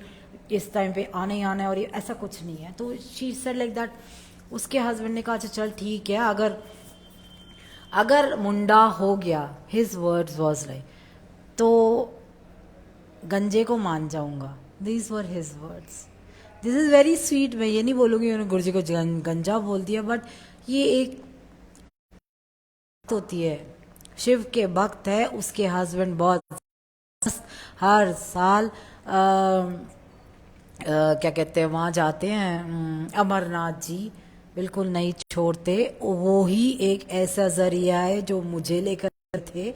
इस टाइम पे आना ही आना है, और ये ऐसा कुछ नहीं है। तो शी सेड लाइक दैट। उसके हस्बैंड ने कहा अच्छा चल ठीक है, अगर मुंडा हो गया, हिज वर्ड्स वॉज लाइक, तो गंजे को मान जाऊंगा, this were his words. This is very sweet. मैं ये नहीं बोलूँगी उन्होंने गुरुजी को गंजा बोल दिया, बट ये एक होती है, शिव के भक्त है, उसके हस्बैंड बहुत हर साल क्या कहते हैं वहाँ जाते हैं, अमरनाथ जी, बिल्कुल नहीं छोड़ते। वो ही एक ऐसा जरिया है जो मुझे लेकर थे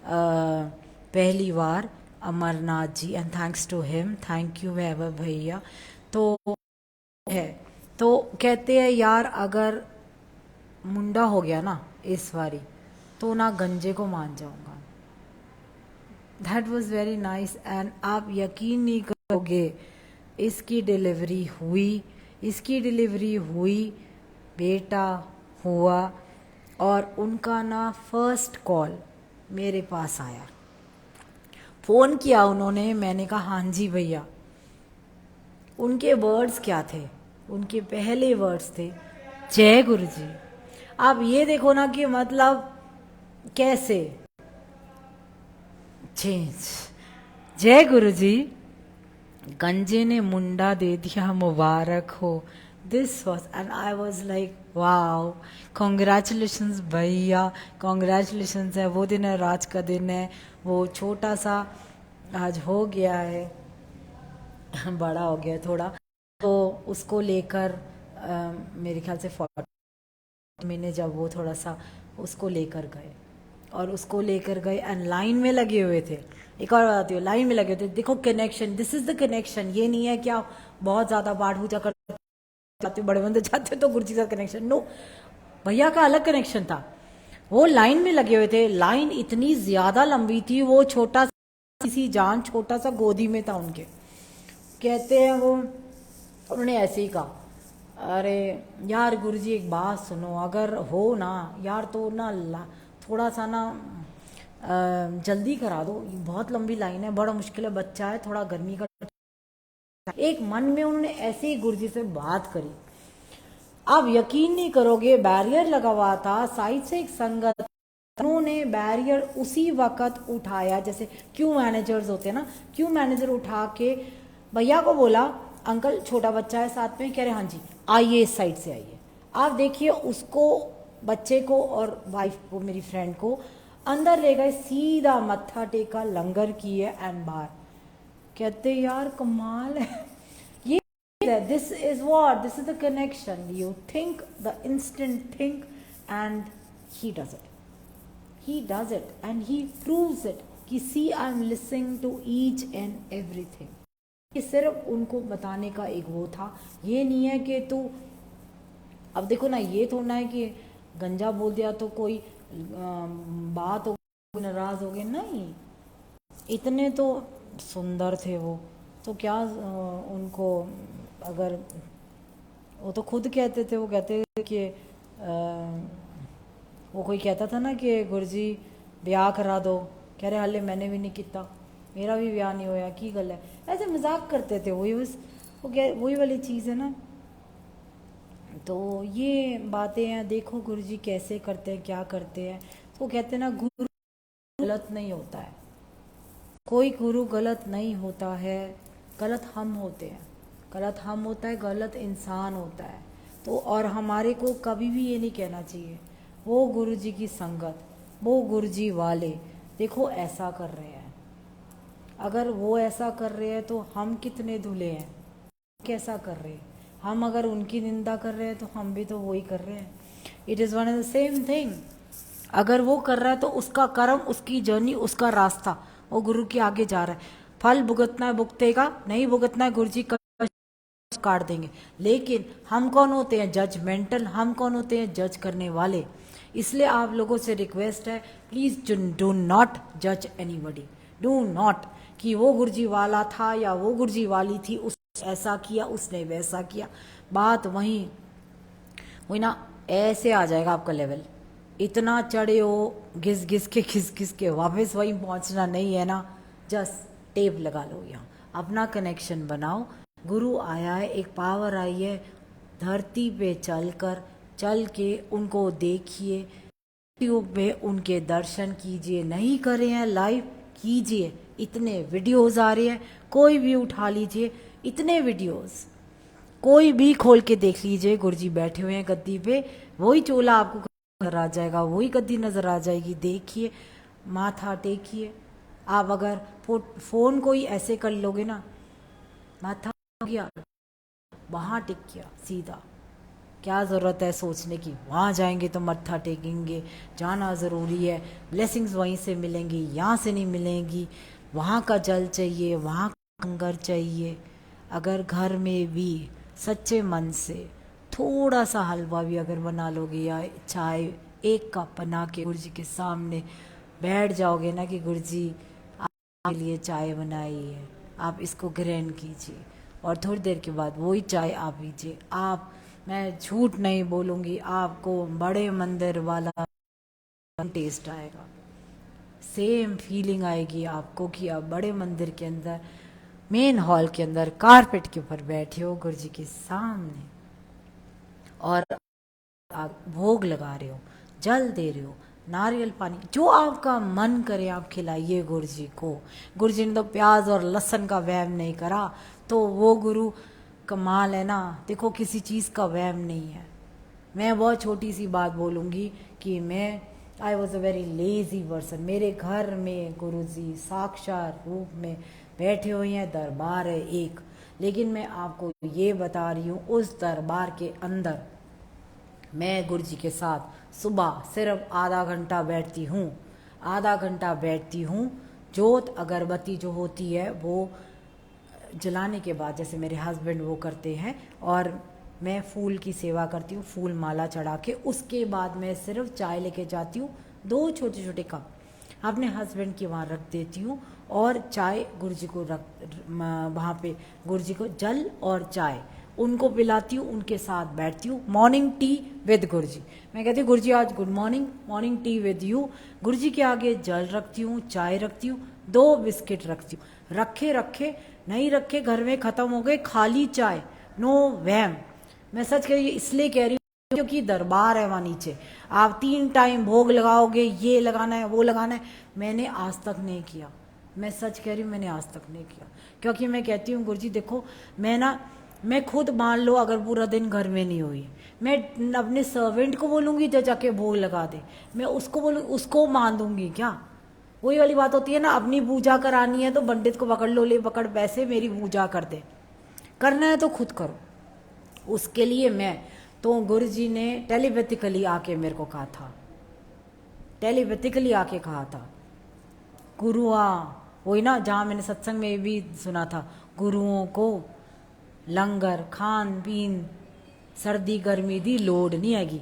पहली बार Amarnath ji, and thanks to him, thank you Vaibhav भैया। तो है, तो कहते हैं यार अगर मुंडा हो गया ना इस बारी, तो ना गंजे को मान जाऊंगा। That was very nice. And आप यकीन नहीं करोगे, इसकी डिलीवरी हुई, बेटा हुआ, और उनका ना फर्स्ट कॉल मेरे पास आया, फ़ोन किया उन्होंने, मैंने कहा हाँ जी भैया। उनके वर्ड्स क्या थे, उनके पहले वर्ड्स थे जय गुरु जी। आप ये देखो ना कि मतलब कैसे चेंज, जय गुरु जी, गंजे ने मुंडा दे दिया, मुबारक हो। This was, and I was like wow, congratulations भैया, कॉन्ग्रेचुलेशंस है। वो दिन है, राज का दिन है, वो छोटा सा आज हो गया है, बड़ा हो गया थोड़ा, तो उसको लेकर मेरे ख्याल से 40 महीने जब वो थोड़ा सा उसको लेकर गए, और उसको लेकर गए एंड लाइन में लगे हुए थे। एक और बताती हूँ, लाइन में लगे थे, देखो connection, this is the connection. ये नहीं है कि आप बहुत ज़्यादा पाठ पूजा करते हो, बड़े बंदे जाते हो तो गुरु जी का कनेक्शन, नो। भैया का अलग कनेक्शन था, वो लाइन में लगे हुए थे, लाइन इतनी ज्यादा लंबी थी, वो छोटा सी जान छोटा सा गोदी में था उनके। कहते हैं वो, उन्होंने ऐसे ही कहा, अरे यार गुरुजी एक बात सुनो, अगर हो ना यार तो ना थोड़ा सा ना जल्दी करा दो, बहुत लंबी लाइन है, बड़ा मुश्किल है, बच्चा है, थोड़ा गर्मी का। एक मन में उन्होंने ऐसे ही गुरुजी से बात करी। आप यकीन नहीं करोगे, बैरियर लगा हुआ था, साइड से एक संगत, उन्होंने बैरियर उसी वक्त उठाया, जैसे क्यू मैनेजर्स होते हैं ना, क्यू मैनेजर उठा के भैया को बोला, अंकल छोटा बच्चा है साथ में, कह रहे हाँ जी आइए इस साइड से आइए। आप देखिए उसको, बच्चे को और वाइफ को, मेरी फ्रेंड को अंदर ले गए, सीधा मत्था टेका, लंगर किए एंड बाहर। कहते यार कमाल है ये, this is what, this is the connection, you think the instant think and he does it, he does it and he proves it कि see I am listening to each and everything। ये सिर्फ उनको बताने का एक वो था, ये नहीं है कि तू, अब देखो ना, ये थोड़ा है कि गंजा बोल दिया तो कोई बात हो, नाराज हो गए, नहीं, इतने तो सुंदर थे वो, तो क्या उनको, अगर वो तो खुद कहते थे, वो कहते थे कि वो कोई कहता था ना कि गुरुजी ब्याह करा दो, कह रहे हाले मैंने भी नहीं किया, मेरा भी ब्याह नहीं होया, की गल है, ऐसे मजाक करते थे। वही बस वो वही वाली चीज़ है ना। तो ये बातें हैं, देखो गुरुजी कैसे करते हैं, क्या करते हैं। तो कहते हैं ना, गुरु गलत नहीं होता है, कोई गुरु गलत नहीं होता है, गलत हम होते हैं, गलत हम होता है, गलत इंसान होता है। तो और हमारे को कभी भी ये नहीं कहना चाहिए वो गुरुजी की संगत, वो गुरुजी वाले देखो ऐसा कर रहे हैं, अगर वो ऐसा कर रहे हैं तो हम कितने धुले हैं, कैसा कर रहे हैं हम, अगर उनकी निंदा कर रहे हैं तो हम भी तो वही कर रहे हैं। It is one and the same thing. अगर वो कर रहा है तो उसका कर्म, उसकी जर्नी, उसका रास्ता वो गुरु के आगे जा रहा है। फल भुगतना है भुगतेगा, नहीं भुगतना है गुरुजी काट देंगे। लेकिन हम कौन होते हैं? जजमेंटल। हम कौन होते हैं? जज करने वाले। इसलिए आप लोगों से रिक्वेस्ट है, प्लीज डू नॉट जज एनीबॉडी, डू नॉट कि वो गुरुजी वाला था या वो गुरुजी वाली थी, उस ऐसा किया, उसने वैसा किया। बात वही ना, ऐसे आ जाएगा आपका लेवल, इतना चढ़े हो घिस घिस के वापस वहीं पहुंचना नहीं है ना। जस्ट टेप लगा लो, यहाँ अपना कनेक्शन बनाओ। गुरु आया है, एक पावर आई है, धरती पे चल के उनको देखिए, यूट्यूब पे उनके दर्शन कीजिए। नहीं करे हैं लाइव, कीजिए, इतने वीडियोस आ रहे हैं, कोई भी उठा लीजिए, इतने वीडियोस कोई भी खोल के देख लीजिए। गुरुजी बैठे हुए हैं गद्दी पे, वही चोला आपको नजर आ जाएगा, वही गद्दी नजर आ जाएगी। देखिए, माथा टेकिए। आप अगर फोन कोई ऐसे कर लोगे ना, माथा गया वहाँ टिक गया सीधा, क्या ज़रूरत है सोचने की, वहाँ जाएंगे तो मत्था टेकेंगे। जाना ज़रूरी है, ब्लेसिंग्स वहीं से मिलेंगी, यहाँ से नहीं मिलेंगी। वहाँ का जल चाहिए, वहाँ का लंगर चाहिए। अगर घर में भी सच्चे मन से थोड़ा सा हलवा भी अगर बना लोगे या चाय एक कप बना के गुरुजी के सामने बैठ जाओगे ना कि गुरुजी आपके लिए चाय बनाई है, आप इसको ग्रहण कीजिए, और थोड़ी देर के बाद वही चाय आप पीजिए। आप, मैं झूठ नहीं बोलूँगी, आपको बड़े मंदिर वाला टेस्ट आएगा, सेम फीलिंग आएगी आपको कि आप बड़े मंदिर के अंदर, मेन हॉल के अंदर कारपेट के ऊपर बैठे हो गुरुजी के सामने, और आप भोग लगा रहे हो, जल दे रहे हो, नारियल पानी, जो आपका मन करे आप खिलाइए गुरुजी को। गुरुजी ने तो प्याज और लहसुन का वहम नहीं करा, तो वो गुरु कमाल है ना। देखो, किसी चीज़ का वहम नहीं है। मैं बहुत छोटी सी बात बोलूँगी कि I was a very lazy person. मेरे घर में गुरुजी साक्षात रूप में बैठे हुए हैं, दरबार है एक, लेकिन मैं आपको ये बता रही हूँ, उस दरबार के अंदर मैं गुरुजी के साथ सुबह सिर्फ आधा घंटा बैठती हूँ, आधा घंटा बैठती हूँ। जोत अगरबत्ती जो होती है वो जलाने के बाद, जैसे मेरे हस्बैंड वो करते हैं, और मैं फूल की सेवा करती हूँ, फूल माला चढ़ा के। उसके बाद मैं सिर्फ चाय लेके जाती हूँ, 2 छोटे छोटे कप अपने हस्बैंड के वहाँ रख देती हूँ, और चाय गुरुजी को वहाँ पे गुरुजी को जल और चाय उनको पिलाती हूँ, उनके साथ बैठती हूँ। मॉर्निंग टी विद गुरुजी, मैं कहती हूँ गुरुजी आज good morning, morning tea with you. Guruji के आगे जल रखती हूँ, चाय रखती हूँ, 2 बिस्किट रखती हूँ। रखे रखे नहीं रखे, घर में ख़त्म हो गए, खाली चाय, नो वहम। मैं सच कह रही हूँ, इसलिए कह रही हूँ क्योंकि दरबार है वहाँ नीचे, आप 3 टाइम भोग लगाओगे, ये लगाना है वो लगाना है। मैंने आज तक नहीं किया, मैं सच कह रही हूँ, मैंने आज तक नहीं किया, क्योंकि मैं कहती हूँ गुरुजी देखो, मैं खुद मान लो अगर पूरा दिन घर में नहीं हुई, मैं अपने सर्वेंट को बोलूँगी जो जाके भोग लगा दे, मैं उसको उसको मान दूंगी क्या? वही वाली बात होती है ना, अपनी पूजा करानी है तो पंडित को पकड़ लो, ले पकड़ पैसे मेरी पूजा कर दे, करना है तो खुद करो। उसके लिए मैं तो गुरुजी ने टेलीपैथिकली आके मेरे को कहा था, टेलीपैथिकली आके कहा था, गुरुआ वही ना जहाँ मैंने सत्संग में भी सुना था, गुरुओं को लंगर खान पीन सर्दी गर्मी दी लोड नहीं आएगी,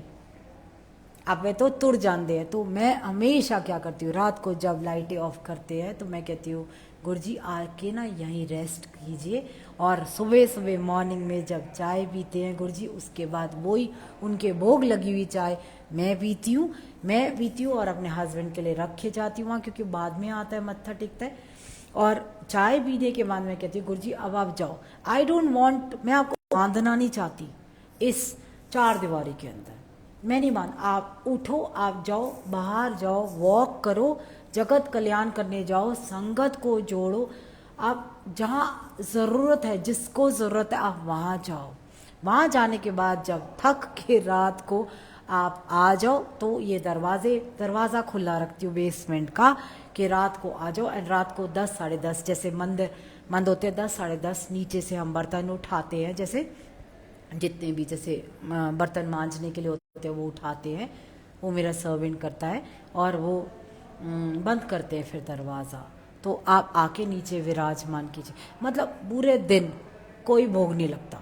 अब वे तो तुर जाते हैं। तो मैं हमेशा क्या करती हूँ, रात को जब लाइटें ऑफ करते हैं तो मैं कहती हूँ गुरुजी आके ना यहीं रेस्ट कीजिए, और सुबह सुबह मॉर्निंग में जब चाय पीते हैं गुरुजी, उसके बाद वही उनके भोग लगी हुई चाय मैं पीती हूँ और अपने हस्बैंड के लिए रखे जाती हूँ वहाँ, क्योंकि बाद में आता है मत्था टिकता है। और चाय पीने के बाद मैं कहती हूँ गुरुजी अब आप जाओ, आई डोंट वांट, मैं आपको बांधना नहीं चाहती इस 4 दीवारी के अंदर, मैं नहीं मान, आप उठो, आप जाओ, बाहर जाओ, वॉक करो, जगत कल्याण करने जाओ, संगत को जोड़ो, आप जहाँ ज़रूरत है, जिसको ज़रूरत है आप वहाँ जाओ। वहाँ जाने के बाद जब थक के रात को आप आ जाओ तो ये दरवाज़ा खुला रखती हूँ बेसमेंट का, कि रात को आ जाओ। एंड रात को 10 साढ़े 10 जैसे मंद होते हैं, 10 साढ़े 10 नीचे से हम बर्तन उठाते हैं, जैसे जितने भी जैसे बर्तन मांजने के लिए होते हैं वो उठाते हैं, वो मेरा सर्वेंट करता है, और वो बंद करते हैं फिर दरवाज़ा। तो आप आके नीचे विराजमान कीजिए, मतलब पूरे दिन कोई भोग नहीं लगता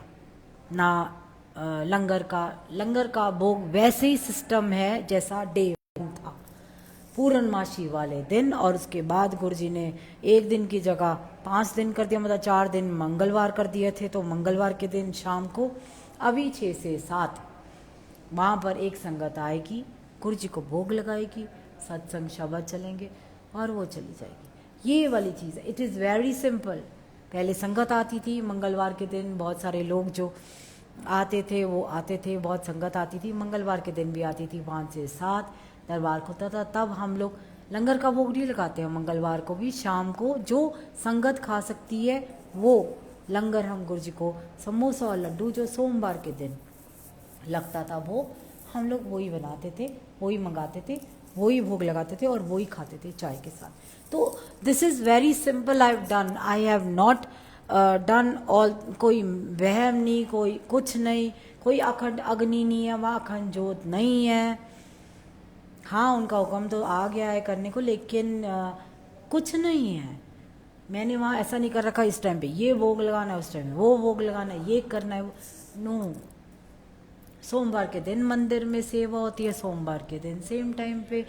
ना, लंगर का भोग वैसे ही सिस्टम है जैसा डे था पूर्णमासी वाले दिन, और उसके बाद गुरुजी ने 1 दिन की जगह 5 दिन कर दिया, मतलब 4 दिन मंगलवार कर दिए थे। तो मंगलवार के दिन शाम को अभी 6 से 7 वहाँ पर एक संगत आएगी, गुरुजी को भोग लगाएगी, सत्संग शब्द चलेंगे और वो चली जाएगी। ये वाली चीज़ है, इट इज़ वेरी सिंपल। पहले संगत आती थी मंगलवार के दिन, बहुत सारे लोग जो आते थे वो आते थे, बहुत संगत आती थी, मंगलवार के दिन भी आती थी 5 से 7 दरबार खुलता था। तब हम लोग लंगर का भोग नहीं लगाते हैं, मंगलवार को भी शाम को जो संगत खा सकती है वो लंगर हम गुरुजी को समोसा और लड्डू जो सोमवार के दिन लगता था भोग, हम लोग वही बनाते थे, वही मंगाते थे, वही भोग लगाते थे और वही खाते थे चाय के साथ। तो this is very simple I have not done all, कोई वहम नहीं, कोई कुछ नहीं, कोई अखंड अग्नि नहीं है वहाँ, अखंड जोत नहीं है। हाँ उनका हुक्म तो आ गया है करने को, लेकिन कुछ नहीं है। मैंने वहाँ ऐसा नहीं कर रखा इस टाइम पे ये भोग लगाना है, उस टाइम वो भोग लगाना है, ये करना है, नो। सोमवार के दिन मंदिर में सेवा होती है, सोमवार के दिन सेम टाइम पे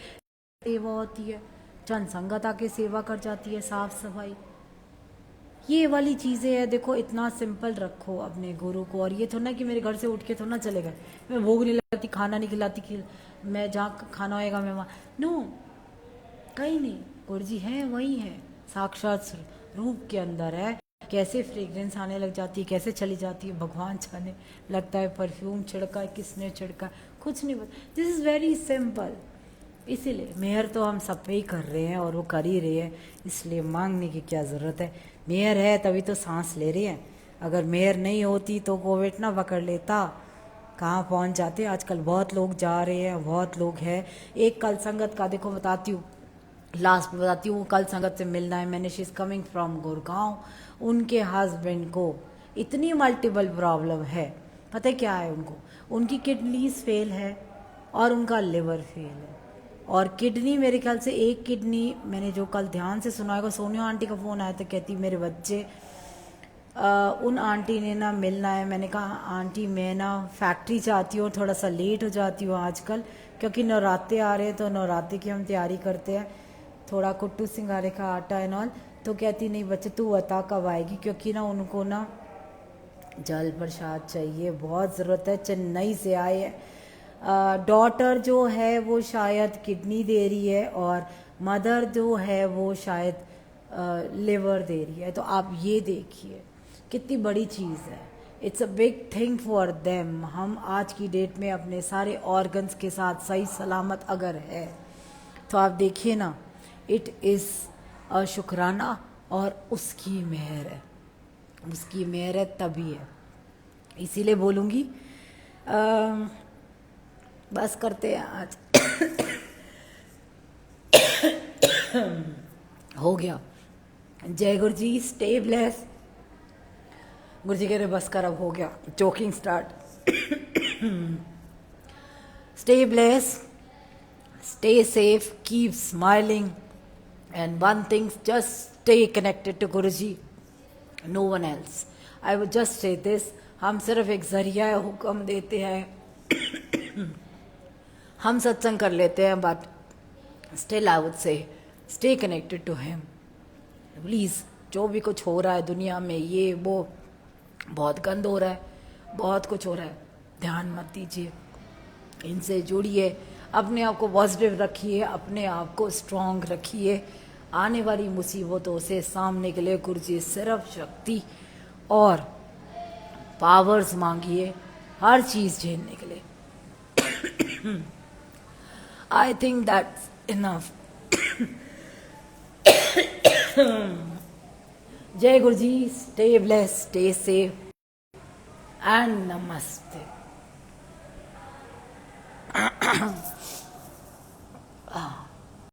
सेवा होती है, चंद संगत आके सेवा कर जाती है, साफ सफाई, ये वाली चीज़ें हैं। देखो इतना सिंपल रखो अपने गुरु को, और ये थोड़ा ना कि मेरे घर से उठ के थोड़ा ना चले गए, मैं भोग नहीं लगाती, खाना नहीं खिलाती, मैं जहाँ खाना होएगा मैं वहाँ, नो, कहीं नहीं। गुरु जी हैं वही हैं, साक्षात रूप के अंदर है। कैसे फ्रेग्रेंस आने लग जाती है, कैसे चली जाती है, भगवान जाने लगता है, परफ्यूम छिड़का है, किसने छिड़का, कुछ नहीं पता। This is very simple. इसीलिए मेहर तो हम सब पे ही कर रहे हैं और वो कर ही रहे हैं, इसलिए मांगने की क्या ज़रूरत है। मेहर है तभी तो सांस ले रहे हैं, अगर मेहर नहीं होती तो कोविड ना पकड़ लेता, कहाँ पहुँच जाते। आजकल बहुत लोग जा रहे हैं, बहुत लोग हैं। एक कल संगत का देखो बताती हूँ, लास्ट में बताती हूँ, कल संगत से मिलना है मैंने, she is coming from Gurgaon. उनके हस्बैंड को इतनी मल्टीपल प्रॉब्लम है, पता है क्या है उनको, उनकी किडनीज फेल है और उनका लिवर फेल है, और किडनी मेरे ख्याल से एक किडनी, मैंने जो कल ध्यान से सुना होगा, सोनिया आंटी का फ़ोन आया था, कहती मेरे बच्चे उन आंटी ने ना मिलना है। मैंने कहा आंटी मैं ना फैक्ट्री जाती हूँ, थोड़ा सा लेट हो जाती हूँ आजकल, क्योंकि नवरात्रे आ रहे हैं तो नवरात्रे की हम तैयारी करते हैं, थोड़ा कुट्टू सिंगारे का आटा एंड ऑल। तो कहती नहीं बच्चे तू बता कब आएगी, क्योंकि ना उनको ना जल प्रसाद चाहिए, बहुत ज़रूरत है, चेन्नई से आए हैं। डॉटर जो है वो शायद किडनी दे रही है और मदर जो है वो शायद लिवर दे रही है। तो आप ये देखिए कितनी बड़ी चीज़ है, it's a big thing for them. हम आज की डेट में अपने सारे ऑर्गन्स के साथ सही सलामत अगर है तो आप देखिए ना, इट इज़ अ शुक्राना और उसकी मेहर है, उसकी मेहर है तभी है। इसीलिए बोलूँगी बस करते हैं आज। हो गया। जय गुरु जी, स्टे ब्लेस। गुरु जी कह रहे बस कर, अब हो गया, choking start. Stay bless, stay safe, keep smiling, and one thing, just stay connected to Guruji, no one else. I would just say this, हम सिर्फ एक जरिया हुक्म देते हैं, हम सत्संग कर लेते हैं, but still I would say stay connected to him please. जो भी कुछ हो रहा है दुनिया में, ये वो बहुत गंद हो रहा है, बहुत कुछ हो रहा है, ध्यान मत दीजिए, इनसे जुड़िए, अपने आप को पॉजिटिव रखिए, अपने आप को स्ट्रॉन्ग रखिए। आने वाली मुसीबतों से सामने के लिए गुरु जी सिर्फ शक्ति और पावर्स मांगिए हर चीज़ झेलने के लिए। I think that's enough. जय Guru ji, stay blessed, stay safe and नमस्ते।